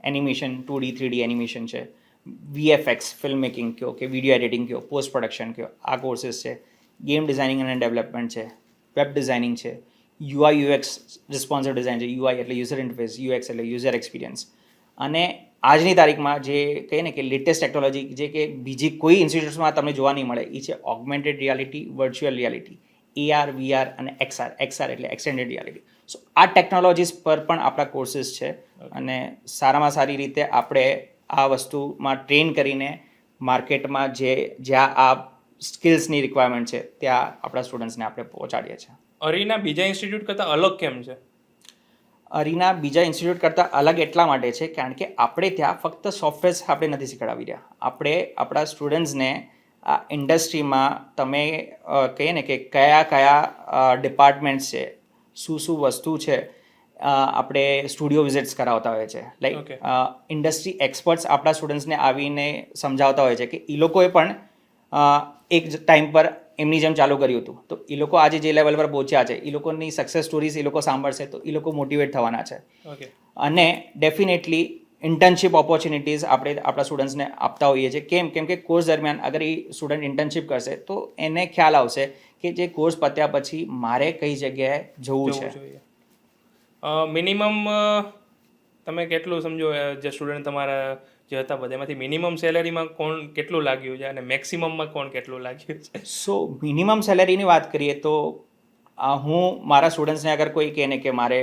એનિમેશન 2D 3D એનિમેશન છે, VFX ફિલ્મ મેકિંગ કહો કે વિડીયો એડિટિંગ કહો, પોસ્ટ પ્રોડક્શન કહો, આ કોર્सेस છે. ગેમ ડિઝાઇનિંગ અને ડેવલપમેન્ટ છે, વેબ ડિઝાઇનિંગ છે, UI UX રિસ્પોન્સિવ ડિઝાઇન છે. UI એટલે યુઝર ઇન્ટરફેસ, UX એટલે યુઝર એક્સપિરિયન્સ. અને આજની તારીખમાં જે કહીએ ને કે લેટેસ્ટ ટેકનોલોજી જે કે બીજી કોઈ ઇન્સ્ટિટ્યૂટ્સમાં તમને જોવા નહીં મળે એ છે augmented reality, virtual reality, AR VR અને XR એટલે એક્સટેન્ડેડ રિયાલિટી. સો આ ટેકનોલોજીસ પર પણ આપણા કોર્सेस છે અને સારામાં સારી રીતે આપણે આ વસ્તુમાં ટ્રેન કરીને માર્કેટમાં જ્યાં આ સ્કિલ્સની રિક્વાયરમેન્ટ છે ત્યાં આપણા સ્ટુડન્ટ્સને આપણે પહોંચાડીએ છીએ. અરીના બીજા ઇન્સ્ટિટ્યૂટ કરતાં અલગ કેમ છે? અરીના બીજા ઇન્સ્ટિટ્યૂટ કરતાં અલગ એટલા માટે છે કારણ કે આપણે ત્યાં ફક્ત સોફ્ટવેર્સ આપણે નથી શીખવાડી રહ્યા. આપણે આપણા સ્ટુડન્ટ્સને આ ઇન્ડસ્ટ્રીમાં તમે કહીએ ને કે કયા કયા ડિપાર્ટમેન્ટ્સ છે, શું શું વસ્તુ છે, આપણે સ્ટુડિયો વિઝિટ્સ કરાવતા હોય છે. લાઈક ઇન્ડસ્ટ્રી એક્સપર્ટ્સ આપણા સ્ટુડન્ટ્સને આવીને સમજાવતા હોય છે કે એ લોકોએ પણ એક ટાઈમ પર એમની જેમ ચાલુ કર્યું હતું તો એ લોકો આજે જે લેવલ પર પહોંચ્યા છે એ લોકોની સક્સેસ સ્ટોરીઝ એ લોકો સાંભળશે તો એ લોકો મોટિવેટ થવાના છે. અને ડેફિનેટલી ઇન્ટર્નશિપ ઓપોર્ચ્યુનિટીઝ આપણે આપણા સ્ટુડન્ટ્સને આપતા હોઈએ છીએ. કેમ કે કોર્સ દરમિયાન અગર એ સ્ટુડન્ટ ઇન્ટર્નશિપ કરશે તો એને ખ્યાલ આવશે કે જે કોર્સ પત્યા પછી મારે કઈ જગ્યાએ જવું છે. મિનિમમ તમે કેટલું સમજો જે સ્ટુડન્ટ તમારા જે હતા બધા એમાંથી મિનિમમ સેલેરીમાં કોણ કેટલું લાગ્યું છે અને મેક્સિમમમાં કોણ કેટલું લાગ્યું છે? સો મિનિમમ સેલેરીની વાત કરીએ તો હું મારા સ્ટુડન્ટ્સને અગર કોઈ કહે ને કે મારે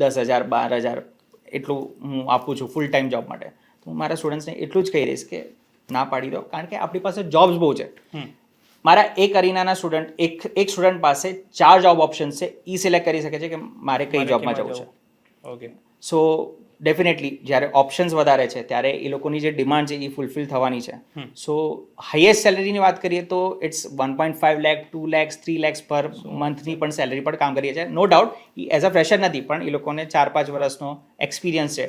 10,000 12,000 એટલું હું આપું છું ફૂલ ટાઈમ જોબ માટે તો હું મારા સ્ટુડન્ટ્સને એટલું જ કહી દઈશ કે ના પાડી દો કારણ કે આપણી પાસે જોબ્સ બહુ છે. મારા એક અરીનાના સ્ટુડન્ટ એક સ્ટુડન્ટ પાસે 4 જોબ ઓપ્શન્સ છે. એ સિલેક્ટ કરી શકે છે કે મારે કઈ જોબમાં જવું છે. ઓકે. સો ડેફિનેટલી જ્યારે ઓપ્શન્સ વધારે છે ત્યારે એ લોકોની જે ડિમાન્ડ છે એ ફૂલફિલ થવાની છે. સો હાઈએસ્ટ સેલરીની વાત કરીએ તો ઇટ્સ 1.5 લાખ 2 lakhs 3 lakhs પર મંથની પણ સેલરી પર કામ કરીએ છીએ. નો ડાઉટ એ એઝ અ ફ્રેશર નથી પણ એ લોકોને 4-5 વર્ષનો એક્સપિરિયન્સ છે.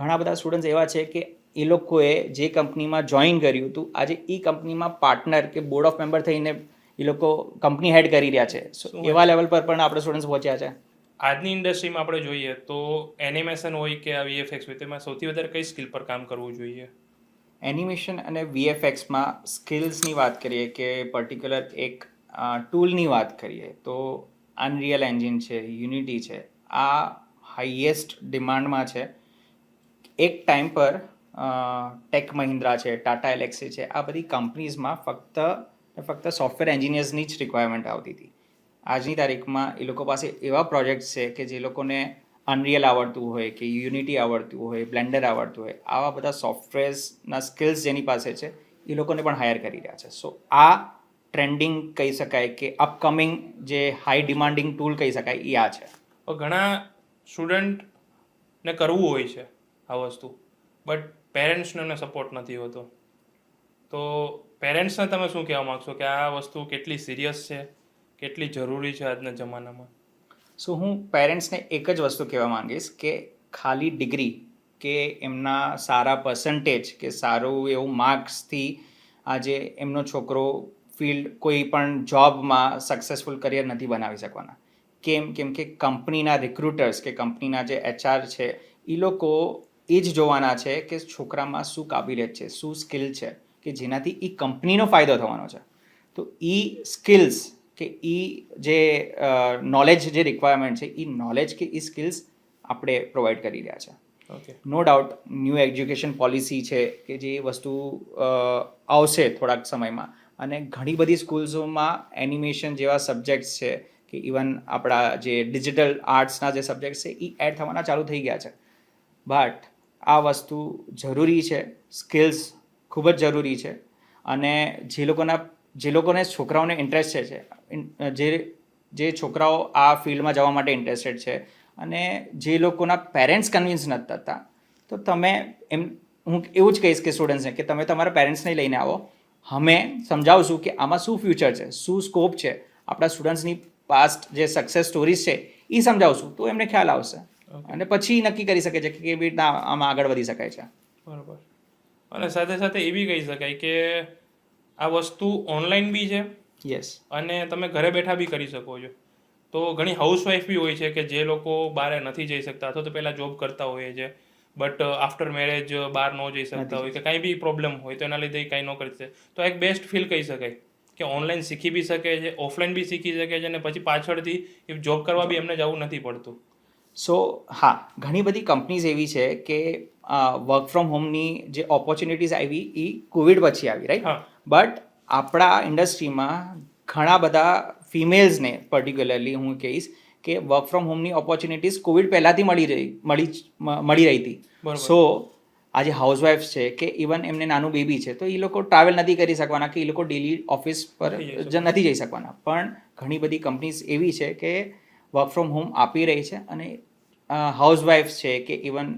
ઘણા બધા સ્ટુડન્ટ્સ એવા છે કે એ લોકોએ જે કંપનીમાં જોઈન કર્યું હતું આજે એ કંપનીમાં પાર્ટનર કે બોર્ડ ઓફ મેમ્બર થઈને એ લોકો કંપની હેડ કરી રહ્યા છે. સો એવા લેવલ પર પણ આપણે સ્ટુડન્ટ્સ પહોંચ્યા છે. આજની ઇન્ડસ્ટ્રીમાં આપણે જોઈએ તો એનિમેશન હોય કે આ VFX હોય તેમાં સૌથી વધારે કઈ સ્કિલ પર કામ કરવું જોઈએ? એનિમેશન અને VFXમાં સ્કિલ્સની વાત કરીએ કે પર્ટિક્યુલર એક ટૂલની વાત કરીએ તો અનરિયલ એન્જિન છે, યુનિટી છે, આ હાઈએસ્ટ ડિમાન્ડમાં છે. એક ટાઈમ પર ટેક મહિન્દ્રા છે, ટાટા એલેક્સી છે, આ બધી કંપનીઝમાં ફક્ત સોફ્ટવેર એન્જિનિયર્સની જ રિક્વાયરમેન્ટ આવતી હતી. આજની તારીખમાં એ લોકો પાસે એવા પ્રોજેક્ટ્સ છે કે જે લોકોને અનરિયલ આવડતું હોય કે યુનિટી આવડતું હોય, બ્લેન્ડર આવડતું હોય, આવા બધા સોફ્ટવેર્સના સ્કિલ્સ જેની પાસે છે એ લોકોને પણ હાયર કરી રહ્યા છે. સો આ ટ્રેન્ડિંગ કહી શકાય કે અપકમિંગ જે હાઈ ડિમાન્ડિંગ ટૂલ કહી શકાય એ આ છે. ઘણા સ્ટુડન્ટને કરવું હોય છે આ વસ્તુ, બટ પેરેન્ટ્સને સપોર્ટ નથી હોતો. તો પેરેન્ટ્સને તમે શું કહેવા માગશો કે આ વસ્તુ કેટલી સિરિયસ છે, કેટલી જરૂરી છે આજના જમાનામાં? સો હું પેરેન્ટ્સને એક જ વસ્તુ કહેવા માંગીશ કે ખાલી ડિગ્રી કે એમના સારા પર્સન્ટેજ કે સારું એવું માર્ક્સથી આજે એમનો છોકરો ફિલ્ડ કોઈ પણ જોબમાં સક્સેસફુલ કરિયર નથી બનાવી શકવાના. કેમ કે કંપનીના રિક્રુટર્સ કે કંપનીના જે HR છે એ લોકો એ જ જોવાના છે કે છોકરામાં શું કાબિલિયત છે, શું સ્કિલ છે કે જેનાથી એ કંપનીનો ફાયદો થવાનો છે. તો એ સ્કિલ્સ કે એ જે નોલેજ જે રિક્વાયરમેન્ટ છે એ નોલેજ કે એ સ્કિલ્સ આપણે પ્રોવાઈડ કરી રહ્યા છે. Okay, no doubt new education policy છે કે જે વસ્તુ આવશે થોડાક સમયમાં, અને ઘણી બધી સ્કૂલ્સોમાં એનિમેશન જેવા સબ્જેક્ટ્સ છે કે ઇવન આપણા જે ડિજિટલ આર્ટ્સના જે સબ્જેક્ટ્સ છે એ એડ થવાના ચાલુ થઈ ગયા છે. બટ આ વસ્તુ જરૂરી છે, સ્કિલ્સ ખૂબ જ જરૂરી છે. અને જે લોકોને છોકરાઓને ઇન્ટરેસ્ટ છે, જે છોકરાઓ આ ફિલ્ડમાં જવા માટે ઇન્ટરેસ્ટેડ છે અને જે લોકોના પેરેન્ટ્સ કન્વિન્સ નથી થતા, તો તમે હું એવું જ કહીશ કે સ્ટુડન્ટ્સને કે તમે તમારા પેરેન્ટ્સને લઈને આવો, અમે સમજાવશું કે આમાં શું ફ્યુચર છે, શું સ્કોપ છે, આપણા સ્ટુડન્ટ્સની પાસ્ટ જે સક્સેસ સ્ટોરીઝ છે એ સમજાવશું તો એમને ખ્યાલ આવશે અને પછી નક્કી કરી શકે છે કે કેવી રીતના આમાં આગળ વધી શકાય છે. બરાબર. અને સાથે સાથે એ બી કહી શકાય કે આ વસ્તુ ઓનલાઈન બી છે યસ, અને તમે ઘરે બેઠા બી કરી શકો છો. તો ઘણી હાઉસવાઈફ બી હોય છે કે જે લોકો બહાર નથી જઈ શકતા અથવા તો પહેલાં જોબ કરતા હોય છે, બટ આફ્ટર મેરેજ બહાર ન જઈ શકતા હોય કે કાંઈ બી પ્રોબ્લેમ હોય તો એના લીધે કાંઈ ન કરી શકે. તો એક બેસ્ટ ફીલ કહી શકાય કે ઓનલાઈન શીખી બી શકે છે, ઓફલાઈન બી શીખી શકે છે અને પછી પાછળથી જોબ કરવા બી એમને જવું નથી પડતું. સો હા, ઘણી બધી કંપનીઝ એવી છે કે વર્ક ફ્રોમ હોમની જે ઓપોર્ચ્યુનિટીઝ આવી એ કોવિડ પછી આવી, રાઈટ? હા. બટ આપણા ઇન્ડસ્ટ્રીમાં ઘણા બધા ફિમેલ્સને પર્ટિક્યુલરલી હું કહીશ કે વર્ક ફ્રોમ હોમની ઓપોર્ચ્યુનિટીઝ કોવિડ પહેલાંથી મળી રહી હતી. બરોબર. સો આજે હાઉસવાઇફ્સ છે કે ઇવન એમને નાનું બેબી છે તો એ લોકો ટ્રાવેલ નથી કરી શકવાના કે એ લોકો ડેલી ઓફિસ પર નથી જઈ શકવાના, પણ ઘણી બધી કંપનીઝ એવી છે કે વર્ક ફ્રોમ હોમ આપી રહી છે અને હાઉસવાઇફ્સ છે કે ઇવન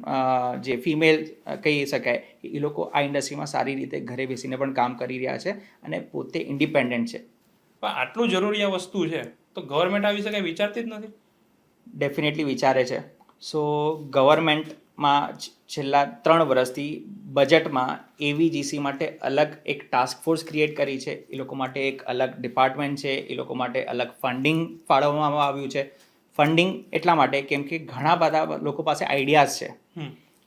જે ફિમેલ કહી શકાય કે એ લોકો આ ઇન્ડસ્ટ્રીમાં સારી રીતે ઘરે બેસીને પણ કામ કરી રહ્યા છે અને પોતે ઇન્ડિપેન્ડન્ટ છે. પણ આટલું જરૂરી આ વસ્તુ છે તો ગવર્મેન્ટ આ વિશે કંઈ વિચારતી જ નથી? ડેફિનેટલી વિચારે છે. સો ગવર્મેન્ટમાં છેલ્લા 3 વર્ષથી બજેટમાં AVGC માટે અલગ એક ટાસ્ક ફોર્સ ક્રિએટ કરી છે. એ લોકો માટે એક અલગ ડિપાર્ટમેન્ટ છે, એ લોકો માટે અલગ ફંડિંગ ફાળવવામાં આવ્યું છે. ફંડિંગ એટલા માટે કેમ કે ઘણા બધા લોકો પાસે આઈડિયાઝ છે.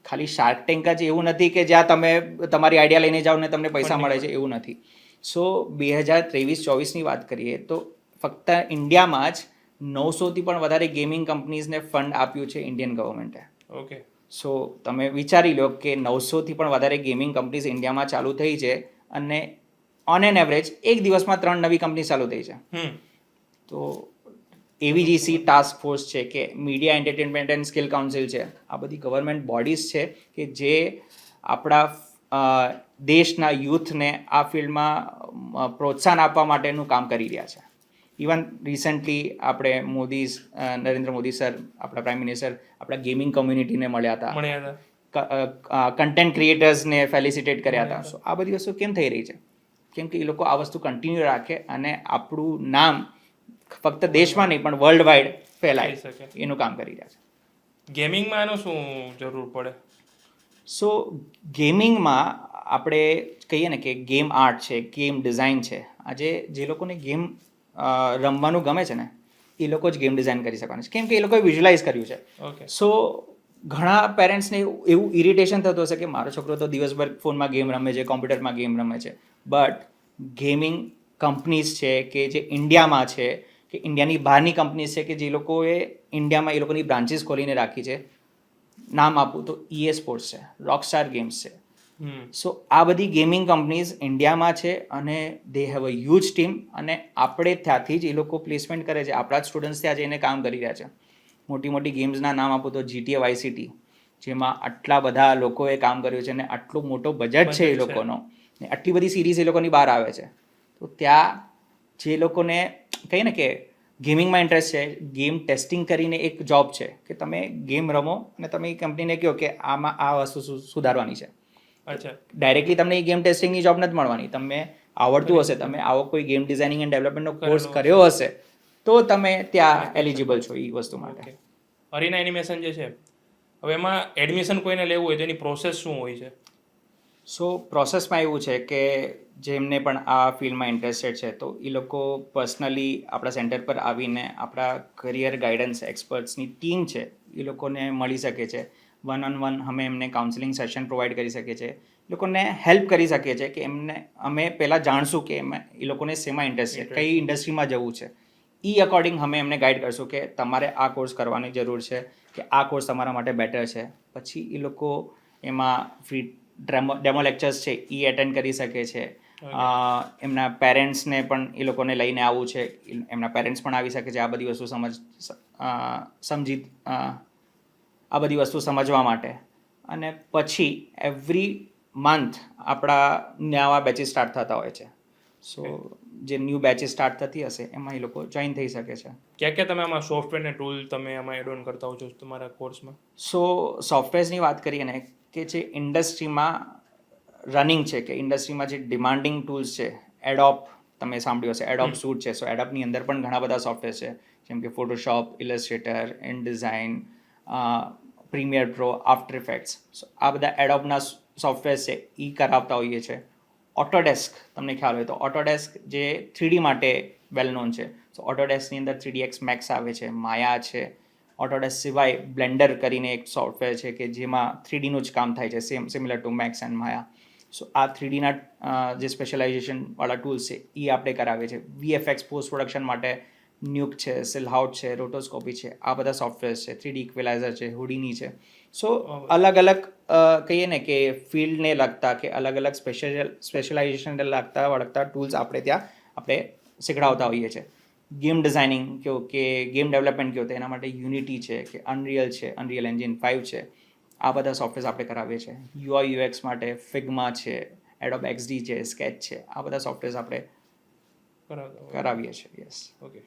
ખાલી શાર્ક ટેન્ક જ એવું નથી કે જ્યાં તમે તમારી આઈડિયા લઈને જાઓ ને તમને પૈસા મળે છે, એવું નથી. સો 2023-24ની વાત કરીએ તો ફક્ત ઇન્ડિયામાં જ 900થી પણ વધારે ગેમિંગ કંપનીઝને ફંડ આપ્યું છે ઇન્ડિયન ગવર્મેન્ટે. ઓકે. સો તમે વિચારી લો કે 900થી પણ વધારે ગેમિંગ કંપનીઝ ઇન્ડિયામાં ચાલુ થઈ છે અને ઓન એન એવરેજ એક દિવસમાં 3 નવી કંપની ચાલુ થઈ છે. તો AVGC ટાસ્ક ફોર્સ છે કે media entertainment and skill council છે, આ બધી ગવર્મેન્ટ બોડીઝ છે કે જે આપણા દેશના યુથને આ ફિલ્ડમાં પ્રોત્સાહન આપવા માટેનું કામ કરી રહ્યા છે. ઇવન રિસન્ટલી આપણે નરેન્દ્ર મોદી સર, આપણા પ્રાઇમ મિનિસ્ટર આપણા ગેમિંગ કમ્યુનિટીને મળ્યા હતા, કન્ટેન્ટ ક્રિએટર્સને ફેલિસિટેટ કર્યા હતા. સો આ બધી વસ્તુ કેમ થઈ રહી છે? કેમ કે એ લોકો આ વસ્તુ કન્ટિન્યુ રાખે અને આપણું નામ ફક્ત દેશમાં નહીં પણ વર્લ્ડ વાઇડ ફેલાય એનું કામ કરી રહ્યા છે. ગેમિંગમાં એનો શું જરૂર પડે? સો ગેમિંગમાં આપણે કહીએ ને કે ગેમ આર્ટ છે, ગેમ ડિઝાઇન છે. આજે જે લોકોને ગેમ રમવાનું ગમે છે ને એ લોકો જ ગેમ ડિઝાઇન કરી શકવાના છે, કેમ કે એ લોકોએ વિઝ્યુલાઇઝ કર્યું છે. સો ઘણા પેરેન્ટ્સને એવું ઇરિટેશન થતું હશે કે મારો છોકરો તો દિવસભર ફોનમાં ગેમ રમે છે, કોમ્પ્યુટરમાં ગેમ રમે છે. બટ ગેમિંગ કંપનીઝ છે કે જે ઇન્ડિયામાં છે કે ઇન્ડિયાની બહારની કંપનીઝ છે કે જે લોકોએ ઇન્ડિયામાં એ લોકોની બ્રાન્ચીસ ખોલીને રાખી છે. નામ આપું તો EA સ્પોર્ટ્સ છે, રોકસ્ટાર ગેમ્સ છે. સો આ બધી ગેમિંગ કંપનીઝ ઇન્ડિયામાં છે અને they have a huge team અને આપણે ત્યાંથી જ એ લોકો પ્લેસમેન્ટ કરે છે. આપણા જ સ્ટુડન્ટ્સ ત્યાં જઈને કામ કરી રહ્યા છે. મોટી મોટી ગેમ્સના નામ આપું તો GTA Vice City, જેમાં આટલા બધા લોકોએ કામ કર્યું છે અને આટલો મોટો બજેટ છે એ લોકોનો ને આટલી બધી સિરીઝ એ લોકોની બહાર આવે છે. તો ત્યાં જે લોકોને કહીએ ને કે ગેમિંગમાં ઇન્ટરેસ્ટ છે, ગેમ ટેસ્ટિંગ કરીને એક જોબ છે કે તમે ગેમ રમો અને તમે એ કંપનીને કહો કે આમાં આ વસ્તુ સુધારવાની છે. અચ્છા, ડાયરેક્ટલી તમને એ ગેમ ટેસ્ટિંગની જોબ નથી મળવાની. તમે આવડતું હશે, તમે આવો કોઈ ગેમ ડિઝાઇનિંગ એન્ડ ડેવલપમેન્ટનો કોર્સ કર્યો હશે તો તમે ત્યાં એલિજિબલ છો એ વસ્તુ માટે. ઓકે. અરીના એનિમેશન જે છે, હવે એમાં એડમિશન કોઈને લેવું હોય તો એની પ્રોસેસ શું હોય છે? સો પ્રોસેસમાં એવું છે કે જેમને પણ આ ફિલ્ડમાં ઇન્ટરેસ્ટેડ છે તો એ લોકો પર્સનલી આપણા સેન્ટર પર આવીને આપણા કરિયર ગાઈડન્સ એક્સપર્ટ્સની ટીમ છે એ લોકોને મળી શકે છે. 1-on-1 અમે એમને કાઉન્સિલિંગ સેશન પ્રોવાઈડ કરી શકીએ છીએ, એ લોકોને હેલ્પ કરી શકીએ છીએ કે એમને અમે પહેલાં જાણશું કે એ લોકોને શેમાં ઇન્ટરેસ્ટ છે, કઈ ઇન્ડસ્ટ્રીમાં જવું છે. એ અકોર્ડિંગ અમે એમને ગાઈડ કરશું કે તમારે આ કોર્સ કરવાની જરૂર છે કે આ કોર્સ તમારા માટે બેટર છે. પછી એ લોકો એમાં ફ્રી ડેમો લેક્ચર્સ છે એ એટેન્ડ કરી શકે છે. એમના પેરેન્ટ્સને પણ એ લોકોને લઈને આવવું છે, એમના પેરેન્ટ્સ પણ આવી શકે છે આ બધી વસ્તુ સમજી આ બધી વસ્તુ સમજવા માટે. અને પછી એવરી મંથ આપણા નવા બેચીસ સ્ટાર્ટ થતા હોય છે. સો જે ન્યૂ બેચીસ સ્ટાર્ટ થતી હશે એમાં એ લોકો જોઈન થઈ શકે છે. ક્યાં ક્યાં તમે આમાં સોફ્ટવેર ને ટૂલ તમે આમાં એડ ઓન કરતા હો છો તમારા કોર્સમાં? સો સોફ્ટવેર્સની વાત કરીએ ને કે જે ઇન્ડસ્ટ્રીમાં રનિંગ છે કે ઇન્ડસ્ટ્રીમાં જે ડિમાન્ડિંગ ટૂલ્સ છે, એડોપ તમે સાંભળ્યું હશે, એડોપ સૂટ છે. સો એડોપની અંદર પણ ઘણા બધા સોફ્ટવેર છે જેમ કે Photoshop, Illustrator, InDesign, Premiere Pro, After Effects. So આ બધા એડોપના સોફ્ટવેર છે એ કરાવતા હોઈએ છીએ. ઓટોડેસ્ક તમને ખ્યાલ હોય તો ઓટોડેસ્ક જે 3D માટે વેલ નોન છે. સો ઓટોડેસ્કની અંદર 3DX મેક્સ આવે છે, માયા છે. ઓટોડેસ્ક સિવાય બ્લેન્ડર કરીને એક સોફ્ટવેર છે કે જેમાં 3Dનું જ કામ થાય છે, સિમિલર ટુ મેક્સ એન્ડ માયા. સો આ 3Dના જે સ્પેશિયલાઇઝેશનવાળા ટૂલ્સ છે એ આપણે કરાવીએ છીએ. VFX પોસ્ટ પ્રોડક્શન માટે ન્યુક છે, સિલહાઉટ છે, રોટોસ્કોપી છે, આ બધા સોફ્ટવેર છે. 3D ઇક્વેલાઇઝર છે, હુડીની છે. સો અલગ અલગ કહીએ ને કે ફિલ્ડને લગતા કે અલગ અલગ સ્પેશિયલાઇઝેશનને લગતા ટૂલ્સ આપણે ત્યાં આપણે શીખડાવતા હોઈએ છીએ. ગેમ ડિઝાઇનિંગ કહો કે ગેમ ડેવલપમેન્ટ કહો તો એના માટે યુનિટી છે કે અનરિયલ છે, અનરિયલ એન્જિન 5 છે. આ બધા સોફ્ટવેર્સ આપણે કરાવીએ છીએ. UI UX માટે ફિગ્મા છે, એડોબ XD છે, સ્કેચ છે, આ બધા સોફ્ટવેર્સ આપણે કરાવીએ છીએ. યસ. ઓકે.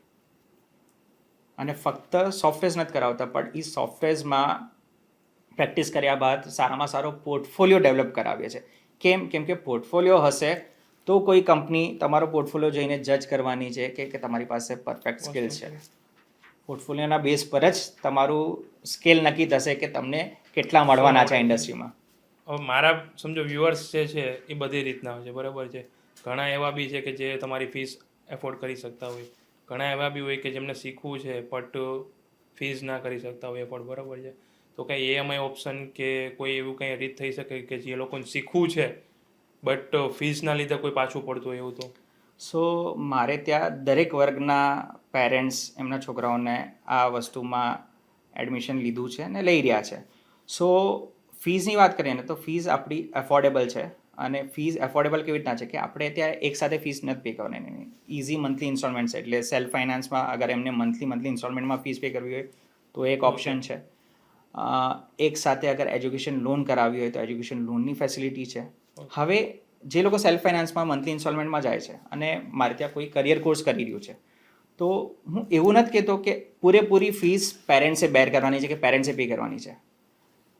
અને ફક્ત સોફ્ટવેર્સ નથી કરાવતા પણ એ સોફ્ટવેર્સમાં પ્રેક્ટિસ કર્યા બાદ સારામાં સારો પોર્ટફોલિયો ડેવલપ કરાવીએ છીએ. કેમ કે પોર્ટફોલિયો હશે તો કોઈ કંપની તમારો પોર્ટફોલિયો જોઈને જજ કરવાની છે કે તમારી પાસે પરફેક્ટ સ્કિલ છે. પોર્ટફોલિયોના બેઝ પર જ તમારું સ્કેલ નક્કી થશે કે તમને કેટલા મળવાના છે ઇન્ડસ્ટ્રીમાં. હવે મારા સમજો વ્યુઅર્સ જે છે એ બધી રીતના હોય છે, બરાબર છે. ઘણા એવા બી છે કે જે તમારી ફીસ એફોર્ડ કરી શકતા હોય, ઘણા એવા બી હોય કે જેમને શીખવું છે બટ ફીસ ના કરી શકતા હોય એફોર્ડ, બરાબર છે. તો કંઈ EMI ઓપ્શન કે કોઈ એવું કંઈ રીત થઈ શકે કે જે લોકોને શીખવું છે બટ ફીસના લીધે કોઈ પાછું પડતું હોય એવું? તો સો મારે ત્યાં દરેક વર્ગના પેરેન્ટ્સ એમના છોકરાઓને આ વસ્તુમાં એડમિશન લીધું છે અને લઈ રહ્યા છે. સો ફીસની વાત કરીએ ને તો ફીસ આપણી એફોર્ડેબલ છે. અને ફીસ એફોર્ડેબલ કેવી રીતના છે કે આપણે ત્યાં એકસાથે ફીસ નથી પે કરવાની. ઇઝી મંથલી ઇન્સ્ટોલમેન્ટ છે, એટલે સેલ્ફ ફાઇનાન્સમાં અગર એમને મંથલી ઇન્સ્ટોલમેન્ટમાં ફીસ પે કરવી હોય તો એક ઓપ્શન છે. એક સાથે અગર એજ્યુકેશન લોન કરાવી હોય તો એજ્યુકેશન લોનની ફેસિલિટી છે. હવે જે લોકો સેલ્ફ ફાઇનાન્સમાં મંથલી ઇન્સ્ટોલમેન્ટમાં જાય છે અને મારે ત્યાં કોઈ કરિયર કોર્સ કરી રહ્યું છે તો હું એવું નથી કહેતો કે પૂરેપૂરી ફીસ પેરેન્ટ્સે બેર કરવાની છે કે પેરેન્ટ્સે પે કરવાની છે.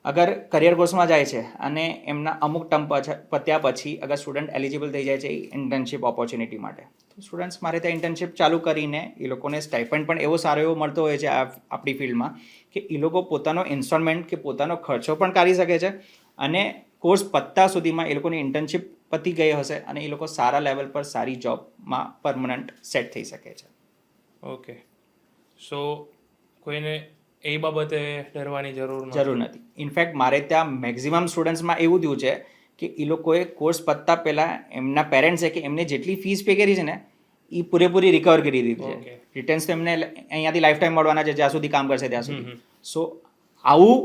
અગર કરિયર કોર્સમાં જાય છે અને એમના અમુક ટર્મ પત્યા પછી અગર સ્ટુડન્ટ એલિજિબલ થઈ જાય છે ઇન્ટર્નશિપ ઓપોર્ચ્યુનિટી માટે, તો સ્ટુડન્ટ્સ મારે ત્યાં ઇન્ટર્નશિપ ચાલુ કરીને એ લોકોને સ્ટાઇપન્ડ પણ એવો સારો એવો મળતો હોય છે આપણી ફિલ્ડમાં કે એ લોકો પોતાનો ઇન્સ્ટોલમેન્ટ કે પોતાનો ખર્ચો પણ કાઢી શકે છે અને કોર્સ પત્તા સુધીમાં એ લોકોની ઇન્ટર્નશિપ પતી ગઈ હશે અને એ લોકો સારા લેવલ પર સારી જોબમાં પરમનન્ટ સેટ થઈ શકે છે. ઓકે. સો કોઈને એ બાબતે ડરવાની જરૂર નથી. ઇનફેક્ટ મારે ત્યાં મેક્ઝિમમ સ્ટુડન્ટ્સમાં એવું થયું છે કે એ લોકોએ કોર્સ પતતા પહેલાં એમના પેરેન્ટ્સે કે એમને જેટલી ફીસ પે કરી છે ને એ પૂરેપૂરી રિકવર કરી દીધી છે. રિટર્ન્સ તો એમને અહીંયાથી લાઈફ ટાઈમ મળવાના છે જ્યાં સુધી કામ કરશે ત્યાં સુધી. સો આવું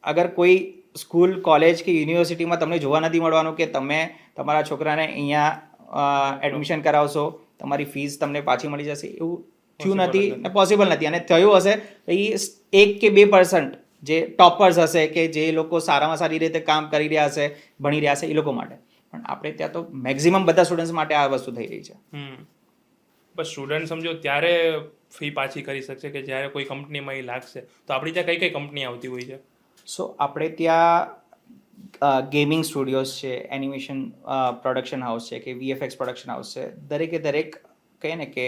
અગર કોઈ સ્કૂલ, કોલેજ કે યુનિવર્સિટીમાં તમને જોવા નથી મળવાનું કે તમે તમારા છોકરાને અહીંયા એડમિશન કરાવશો, તમારી ફીસ તમને પાછી મળી જશે, એવું થયું નથી ને પોસિબલ નથી. અને થયું હશે તો એ 1 કે 2% જે ટોપર્સ હશે કે જે લોકો સારામાં સારી રીતે કામ કરી રહ્યા હશે, ભણી રહ્યા હશે એ લોકો માટે. પણ આપણે ત્યાં તો મેક્ઝિમમ બધા સ્ટુડન્ટ્સ માટે આ વસ્તુ થઈ રહી છે. બસ સ્ટુડન્ટ સમજો ત્યારે ફી પાછી કરી શકશે કે જ્યારે કોઈ કંપનીમાં એ લાગશે. તો આપણી ત્યાં કઈ કઈ કંપની આવતી હોય છે? સો આપણે ત્યાં ગેમિંગ સ્ટુડિયોઝ છે, એનિમેશન પ્રોડક્શન હાઉસ છે કે VFX પ્રોડક્શન હાઉસ છે, દરેક કહીએ ને કે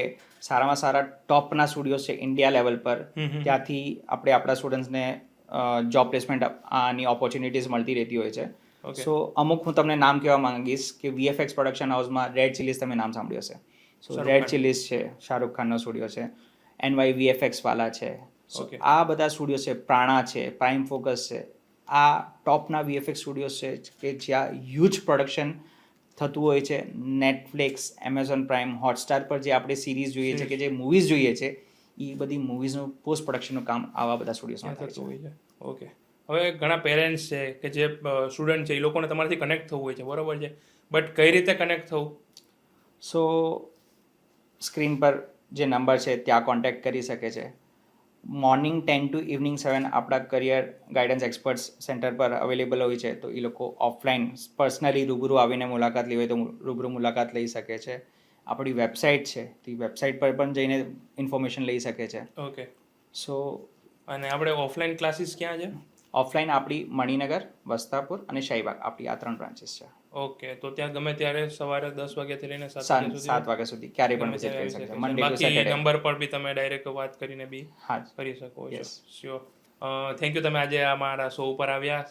સારામાં સારા ટોપના સ્ટુડિયોઝ છે ઇન્ડિયા લેવલ પર. ત્યાંથી આપણે આપણા સ્ટુડન્ટ્સને જોબ પ્લેસમેન્ટ આની ઓપોર્ચ્યુનિટીઝ મળતી રહેતી હોય છે. સો અમુક હું તમને નામ કહેવા માંગીશ કે VFX પ્રોડક્શન હાઉસમાં રેડ ચિલીઝ તમે નામ સાંભળ્યું હશે. સો રેડ ચિલીઝ છે, શાહરુખ ખાનનો સ્ટુડિયો છે, NY VFX વાલા છે. આ બધા સ્ટુડિયો છે, પ્રાણા છે, પ્રાઇમ ફોકસ છે, આ ટોપના VFX સ્ટુડિયોઝ છે કે જ્યાં હ્યુજ પ્રોડક્શન થતું હોય છે. નેટફ્લિક્સ, એમેઝોન પ્રાઇમ, હોટસ્ટાર પર જે આપણે સિરીઝ જોઈએ છે કે જે મૂવીઝ જોઈએ છે એ બધી મૂવીઝનું પોસ્ટ પ્રોડક્શનનું કામ આવા બધા સ્ટુડિયોઝમાં થતું હોય છે. ઓકે. હવે ઘણા પેરેન્ટ્સ છે કે જે સ્ટુડન્ટ છે એ લોકોને તમારાથી કનેક્ટ થવું હોય છે, બરોબર છે, બટ કઈ રીતે કનેક્ટ થવું? સો સ્ક્રીન પર જે નંબર છે ત્યાં કોન્ટેક્ટ કરી શકે છે. મોર્નિંગ 10 to ઇવનિંગ 7 આપણા કરિયર ગાઈડન્સ એક્સપર્ટ્સ સેન્ટર પર અવેલેબલ હોય છે. તો એ લોકો ઓફલાઈન પર્સનલી રૂબરૂ આવીને મુલાકાત લેવી હોય તો રૂબરૂ મુલાકાત લઈ શકે છે. આપણી વેબસાઇટ છે તો એ વેબસાઇટ પર પણ જઈને ઇન્ફોર્મેશન લઈ શકે છે. ઓકે. સો અને આપણે ઓફલાઈન ક્લાસીસ ક્યાં છે? ઓફલાઈન આપણી મણિનગર, વસ્તાપુર અને શાહીબાગ આપણી આ 3 બ્રાન્ચીસ છે. ઓકે. તો ત્યાં ગમે ત્યારે સવારે 10 વાગ્યાથી લઈને 7 વાગ્યા સુધી ક્યારે પણ વિઝિટ કરી શકે છે. મંડે ટુ બાકી સેટરડે. નંબર પર બી તમે ડાયરેક્ટ વાત કરીને બી હા કરી શકો છો. Yes. શ્યોર. થેન્ક યુ, તમે આજે અમારા શો ઉપર આવ્યા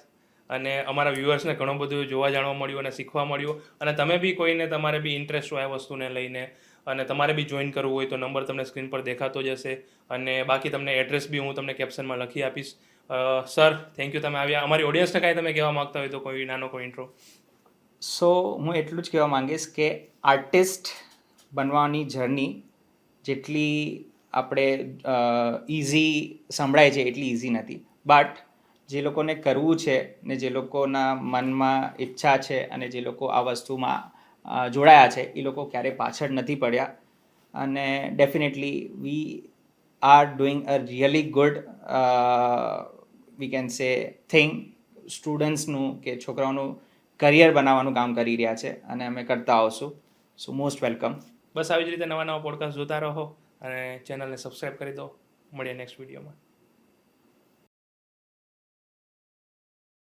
અને અમારા વ્યુઅર્સને ઘણું બધું જોવા જાણવા મળ્યું અને શીખવા મળ્યું. અને તમે બી કોઈને તમારે બી ઇન્ટરેસ્ટ હોય આ વસ્તુને લઈને અને તમારે બી જોઈન કરવું હોય તો નંબર તમને સ્ક્રીન પર દેખાતો જ હશે. અને બાકી તમને એડ્રેસ બી હું તમને કેપ્શનમાં લખી આપીશ. સર, થેન્ક યુ, તમે આવ્યા. અમારી ઓડિયન્સને કાંઈ તમે કહેવા માંગતા હોય તો કોઈ નાનો કોઈ ઇન્ટ્રો. સો હું એટલું જ કહેવા માંગીશ કે આર્ટિસ્ટ બનવાની જર્ની જેટલી આપણે ઇઝી સંભળાય છે એટલી ઇઝી નથી. બટ જે લોકોને કરવું છે ને જે લોકોના મનમાં ઈચ્છા છે અને જે લોકો આ વસ્તુમાં જોડાયા છે એ લોકો ક્યારેય પાછળ નથી પડ્યા. અને definitely we are doing a really good we can say thing. સ્ટુડન્ટ્સનું કે છોકરાઓનું કરિયર બનાવવાનું કામ કરી રહ્યા છે અને અમે કરતા આવશું. સો મોસ્ટ વેલકમ. બસ આવી જ રીતે નવા પોડકાસ્ટ જોતા રહો અને ચેનલને સબસ્ક્રાઈબ કરી દો. મળીએ નેક્સ્ટ વિડીયોમાં.